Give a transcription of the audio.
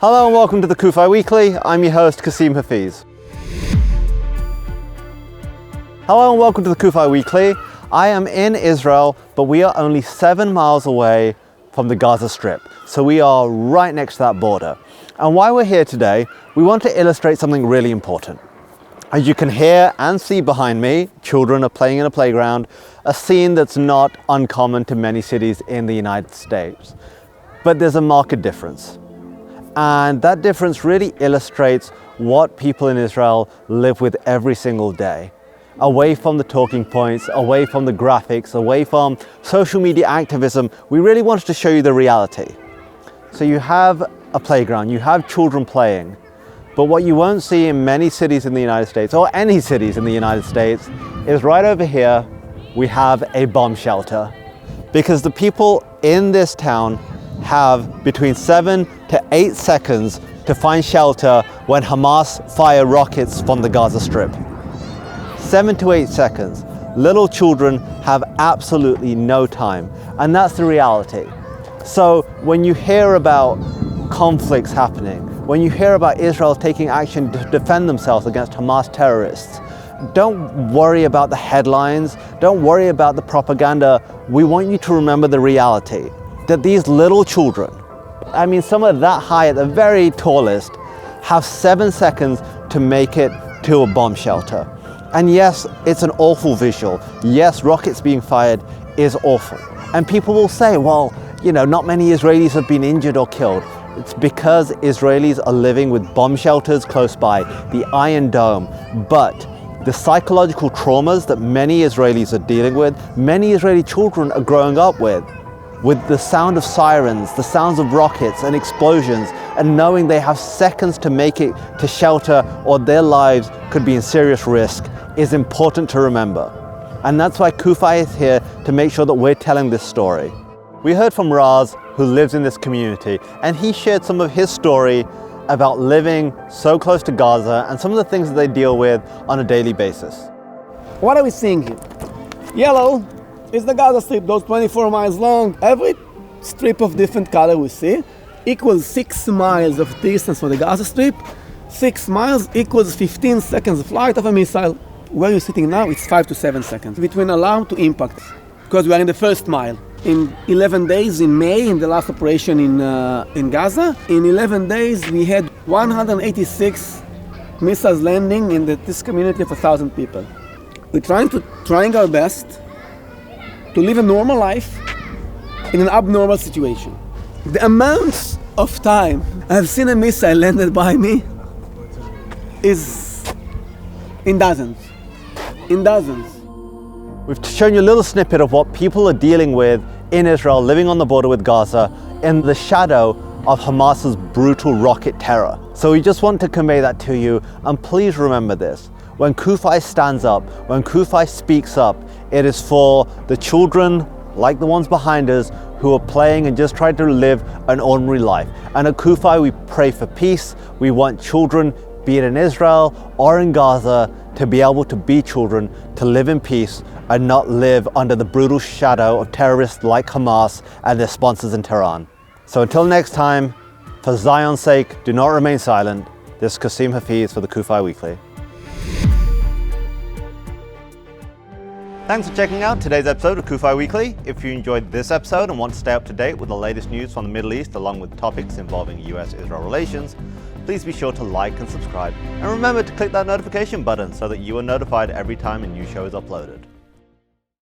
Hello and welcome to the CUFI Weekly. I'm your host, Kasim Hafiz. Hello and welcome to the CUFI Weekly. I am in Israel, but we are only 7 miles away from the Gaza Strip. So we are right next to that border. And why we're here today, we want to illustrate something really important. As you can hear and see behind me, children are playing in a playground, a scene that's not uncommon to many cities in the United States. But there's a marked difference. And that difference really illustrates what people in Israel live with every single day. Away from the talking points, away from the graphics, away from social media activism, we really wanted to show you the reality. So you have a playground, you have children playing, but what you won't see in many cities in the United States, or any cities in the United States, is right over here, we have a bomb shelter. Because the people in this town have between 7 to 8 seconds to find shelter when Hamas fire rockets from the Gaza Strip. 7 to 8 seconds. Little children have absolutely no time, and that's the reality. So when you hear about conflicts happening, when you hear about Israel taking action to defend themselves against Hamas terrorists, don't worry about the headlines, don't worry about the propaganda. We want you to remember the reality that these little children, I mean some are that high at the very tallest, have 7 seconds to make it to a bomb shelter. And yes, it's an awful visual. Yes, rockets being fired is awful. And people will say, well, not many Israelis have been injured or killed. It's because Israelis are living with bomb shelters close by, the Iron Dome. But the psychological traumas that many Israelis are dealing with, many Israeli children are growing up with the sound of sirens, the sounds of rockets and explosions, and knowing they have seconds to make it to shelter or their lives could be in serious risk, is important to remember. And that's why CUFI is here, to make sure that we're telling this story. We heard from Raz, who lives in this community, and he shared some of his story about living so close to Gaza and some of the things that they deal with on a daily basis. What are we seeing here? Yellow is the Gaza Strip, those 24 miles long. Every strip of different color we see equals 6 miles of distance for the Gaza Strip. 6 miles equals 15 seconds of flight of a missile. Where you're sitting now, it's 5 to 7 seconds between alarm to impact, because we are in the first mile. In 11 days, in May, in the last operation in Gaza, in 11 days we had 186 missiles landing in this community of 1,000 people. We're trying our best to live a normal life in an abnormal situation. The amounts of time I've seen a missile landed by me is in dozens. We've shown you a little snippet of what people are dealing with in Israel, living on the border with Gaza, in the shadow of Hamas's brutal rocket terror. So we just want to convey that to you, and please remember this. When CUFI stands up, when CUFI speaks up, it is for the children, like the ones behind us, who are playing and just trying to live an ordinary life. And at CUFI, we pray for peace. We want children, be it in Israel or in Gaza, to be able to be children, to live in peace and not live under the brutal shadow of terrorists like Hamas and their sponsors in Tehran. So until next time, for Zion's sake, do not remain silent. This is Kasim Hafiz for the CUFI Weekly. Thanks for checking out today's episode of CUFI Weekly. If you enjoyed this episode and want to stay up to date with the latest news from the Middle East along with topics involving US-Israel relations, please be sure to like and subscribe. And remember to click that notification button so that you are notified every time a new show is uploaded.